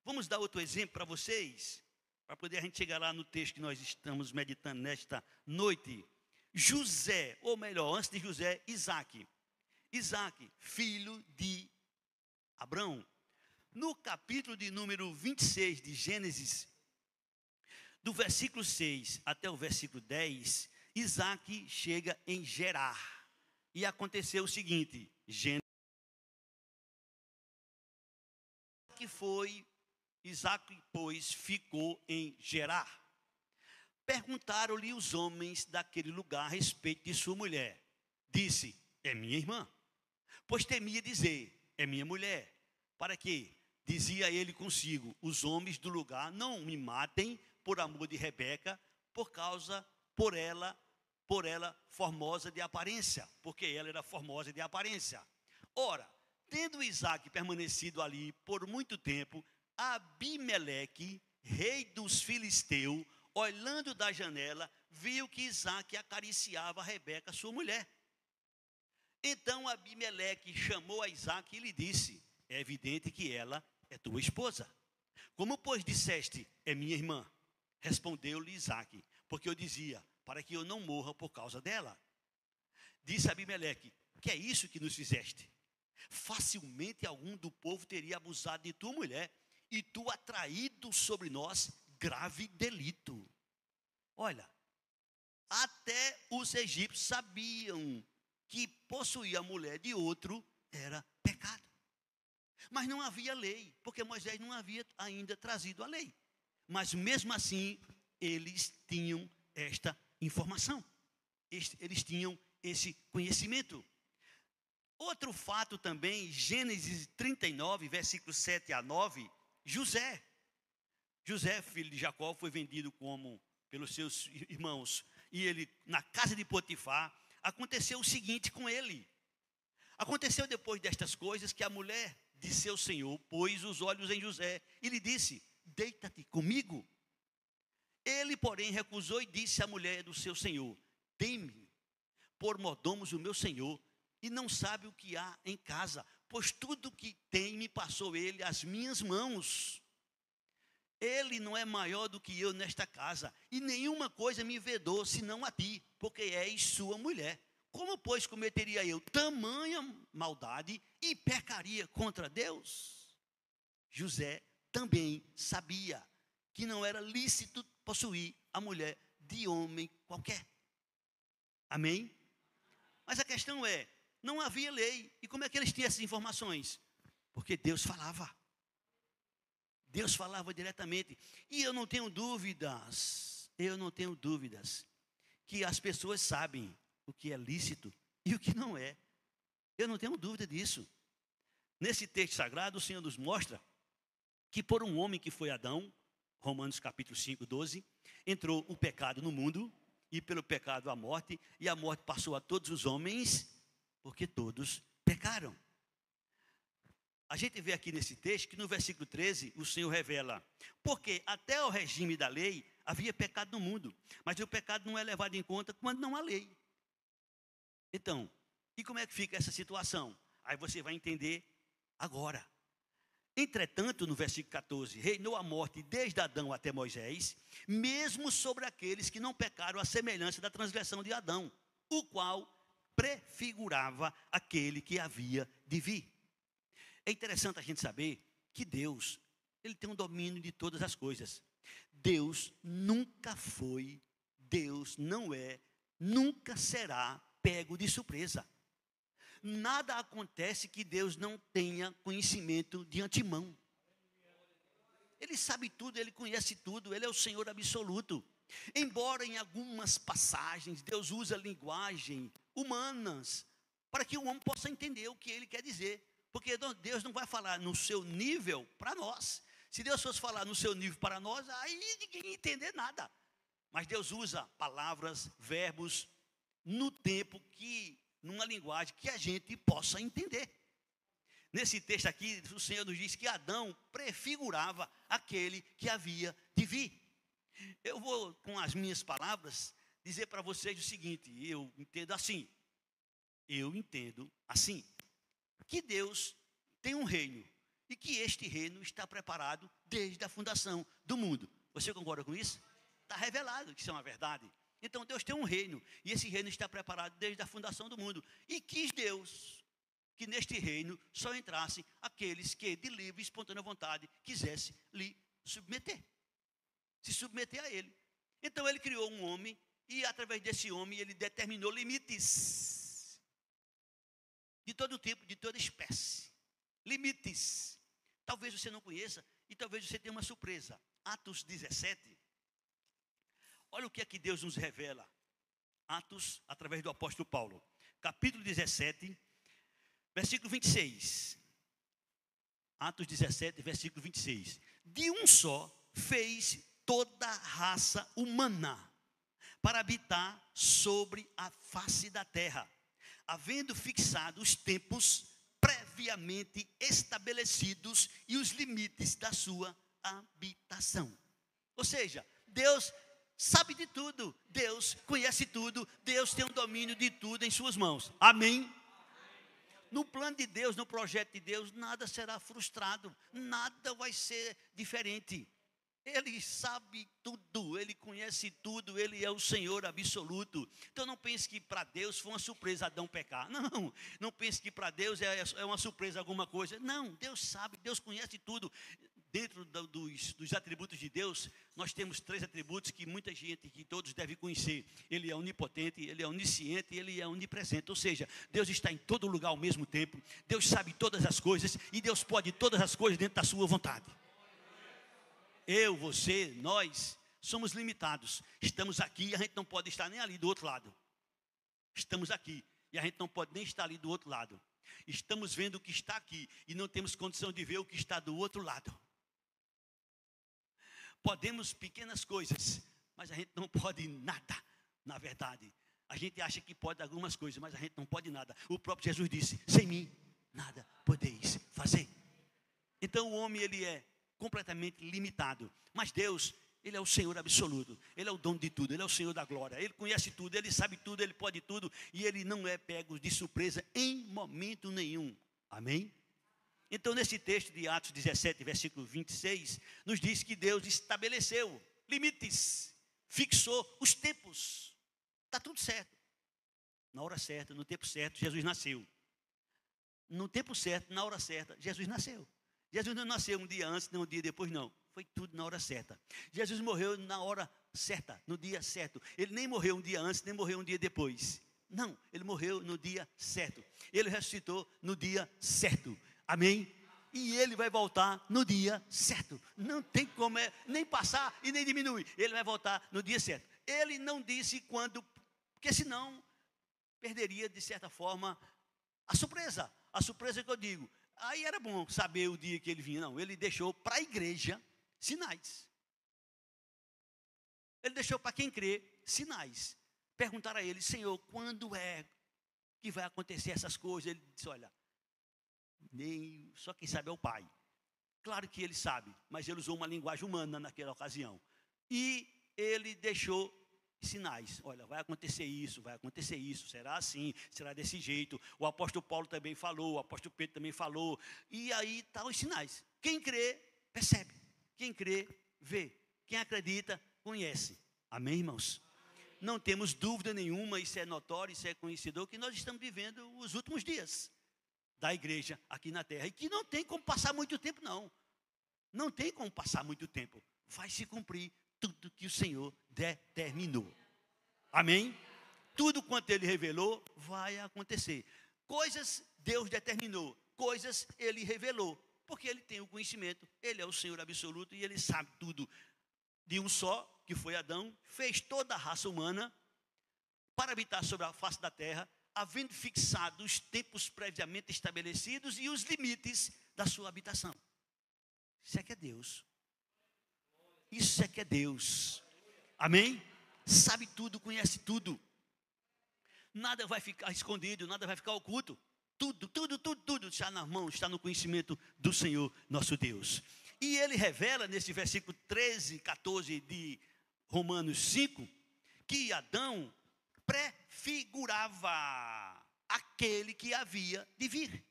Vamos dar outro exemplo para vocês, para poder a gente chegar lá no texto que nós estamos meditando nesta noite. José, ou melhor, antes de José, Isaac. Isaac, filho de Abraão. No capítulo de número 26 de Gênesis, do versículo 6 até o versículo 10, Isaac chega em Gerar. E aconteceu o seguinte, Isaac, pois, ficou em Gerar. Perguntaram-lhe os homens daquele lugar a respeito de sua mulher. Disse, é minha irmã. Pois temia dizer, é minha mulher. Para que, dizia ele consigo, os homens do lugar não me matem por amor de Rebeca, por ela formosa de aparência, porque ela era formosa de aparência. Ora, tendo Isaac permanecido ali por muito tempo, Abimeleque, rei dos filisteus, olhando da janela, viu que Isaac acariciava Rebeca, sua mulher. Então Abimeleque chamou a Isaac e lhe disse, é evidente que ela é tua esposa. Como, pois, disseste, é minha irmã? Respondeu-lhe Isaac, porque eu dizia, para que eu não morra por causa dela. Disse Abimeleque, que é isso que nos fizeste? Facilmente algum do povo teria abusado de tua mulher, e tu atraído sobre nós grave delito. Olha, até os egípcios sabiam que possuir a mulher de outro era pecado. Mas não havia lei, porque Moisés não havia ainda trazido a lei. Mas mesmo assim, eles tinham esta informação. Eles tinham esse conhecimento. Outro fato também, Gênesis 39, versículos 7 a 9, José, filho de Jacó, foi vendido pelos seus irmãos. E ele, na casa de Potifar, aconteceu o seguinte com ele. Aconteceu depois destas coisas que a mulher de seu senhor pôs os olhos em José e lhe disse, deita-te comigo. Ele, porém, recusou e disse à mulher do seu senhor, tem-me por mordomos o meu senhor, e não sabe o que há em casa, pois tudo que tem me passou ele às minhas mãos. Ele não é maior do que eu nesta casa, e nenhuma coisa me vedou, senão a ti, porque és sua mulher. Como, pois, cometeria eu tamanha maldade e pecaria contra Deus? José também sabia que não era lícito possuir a mulher de homem qualquer. Amém? Mas a questão é, não havia lei. E como é que eles tinham essas informações? Porque Deus falava. Deus falava diretamente. E eu não tenho dúvidas que as pessoas sabem o que é lícito e o que não é. Eu não tenho dúvida disso. Nesse texto sagrado, o Senhor nos mostra que por um homem que foi Adão, Romanos capítulo 5, 12, entrou o pecado no mundo, e pelo pecado a morte, e a morte passou a todos os homens, porque todos pecaram. A gente vê aqui nesse texto que no versículo 13, o Senhor revela, porque até o regime da lei havia pecado no mundo, mas o pecado não é levado em conta quando não há lei. Então, e como é que fica essa situação? Aí você vai entender agora. Entretanto, no versículo 14, reinou a morte desde Adão até Moisés, mesmo sobre aqueles que não pecaram à semelhança da transgressão de Adão, o qual prefigurava aquele que havia de vir. É interessante a gente saber que Deus, Ele tem um domínio de todas as coisas. Deus nunca foi, Deus não é, nunca será pego de surpresa. Nada acontece que Deus não tenha conhecimento de antemão. Ele sabe tudo, Ele conhece tudo, Ele é o Senhor absoluto. Embora em algumas passagens Deus usa linguagem humanas para que o homem possa entender o que Ele quer dizer. Porque Deus não vai falar no seu nível para nós. Se Deus fosse falar no seu nível para nós, aí ninguém ia entender nada. Mas Deus usa palavras, verbos, no tempo que, numa linguagem que a gente possa entender. Nesse texto aqui, o Senhor nos diz que Adão prefigurava aquele que havia de vir. Eu vou, com as minhas palavras, dizer para vocês o seguinte, eu entendo assim, que Deus tem um reino, e que este reino está preparado desde a fundação do mundo. Você concorda com isso? Está revelado que isso é uma verdade. Então Deus tem um reino, e esse reino está preparado desde a fundação do mundo. E quis Deus que neste reino só entrassem aqueles que de livre e espontânea vontade quisessem lhe submeter, se submeter a ele. Então ele criou um homem, e através desse homem ele determinou limites de todo tipo, de toda espécie. Limites. Talvez você não conheça, e talvez você tenha uma surpresa. Atos 17. Olha o que é que Deus nos revela. Atos, através do apóstolo Paulo. Capítulo 17, versículo 26. Atos 17, versículo 26. De um só fez toda a raça humana para habitar sobre a face da terra, havendo fixado os tempos previamente estabelecidos e os limites da sua habitação. Ou seja, Deus sabe de tudo, Deus conhece tudo, Deus tem o domínio de tudo em suas mãos. Amém? No plano de Deus, no projeto de Deus, nada será frustrado, nada vai ser diferente. Ele sabe tudo, Ele conhece tudo, Ele é o Senhor absoluto. Então não pense que para Deus foi uma surpresa Adão pecar. Não pense que para Deus é uma surpresa alguma coisa. Não, Deus sabe, Deus conhece tudo. Dentro dos atributos de Deus, nós temos 3 atributos que muita gente, que todos devem conhecer. Ele é onipotente, Ele é onisciente e Ele é onipresente. Ou seja, Deus está em todo lugar ao mesmo tempo. Deus sabe todas as coisas e Deus pode todas as coisas dentro da sua vontade. Eu, você, nós somos limitados. Estamos aqui e a gente não pode estar nem ali do outro lado. Estamos aqui e a gente não pode nem estar ali do outro lado. Estamos vendo o que está aqui e não temos condição de ver o que está do outro lado. Podemos pequenas coisas, mas a gente não pode nada, na verdade. A gente acha que pode algumas coisas, mas a gente não pode nada. O próprio Jesus disse, sem mim, nada podeis fazer. Então o homem, ele é completamente limitado. Mas Deus, Ele é o Senhor absoluto. Ele é o dono de tudo, Ele é o Senhor da glória. Ele conhece tudo, Ele sabe tudo, Ele pode tudo. E Ele não é pego de surpresa em momento nenhum. Amém? Então, nesse texto de Atos 17, versículo 26, nos diz que Deus estabeleceu limites, fixou os tempos. Está tudo certo. Na hora certa, no tempo certo, Jesus nasceu. No tempo certo, na hora certa, Jesus nasceu. Jesus não nasceu um dia antes, nem um dia depois, não. Foi tudo na hora certa. Jesus morreu na hora certa, no dia certo. Ele nem morreu um dia antes, nem morreu um dia depois. Não, ele morreu no dia certo. Ele ressuscitou no dia certo. Amém? E ele vai voltar no dia certo. Não tem como nem passar e nem diminuir. Ele vai voltar no dia certo. Ele não disse quando, porque senão perderia, de certa forma, a surpresa. A surpresa que eu digo. Aí era bom saber o dia que ele vinha. Não, ele deixou para a igreja sinais. Ele deixou para quem crê sinais. Perguntaram a ele, Senhor, quando é que vai acontecer essas coisas? Ele disse, olha, nem só quem sabe é o Pai. Claro que ele sabe, mas ele usou uma linguagem humana naquela ocasião. E ele deixou sinais. Olha, vai acontecer isso, será assim, será desse jeito. O apóstolo Paulo também falou, o apóstolo Pedro também falou. E aí estão os sinais. Quem crê, percebe. Quem crê, vê. Quem acredita, conhece. Amém, irmãos? Não temos dúvida nenhuma, isso é notório, isso é conhecido, que nós estamos vivendo os últimos dias da igreja aqui na terra. E que não tem como passar muito tempo, não. Não tem como passar muito tempo. Vai se cumprir tudo que o Senhor determinou. Amém? Tudo quanto Ele revelou, vai acontecer. Coisas Deus determinou, coisas Ele revelou. Porque Ele tem o conhecimento, Ele é o Senhor absoluto e Ele sabe tudo. De um só, que foi Adão, fez toda a raça humana para habitar sobre a face da terra, havendo fixado os tempos previamente estabelecidos e os limites da sua habitação. Isso é que é Deus. Isso é que é Deus. Amém? Sabe tudo, conhece tudo. Nada vai ficar escondido, nada vai ficar oculto. Tudo está na mão, está no conhecimento do Senhor nosso Deus. E Ele revela nesse versículo 13, 14 de Romanos 5, que Adão prefigurava aquele que havia de vir.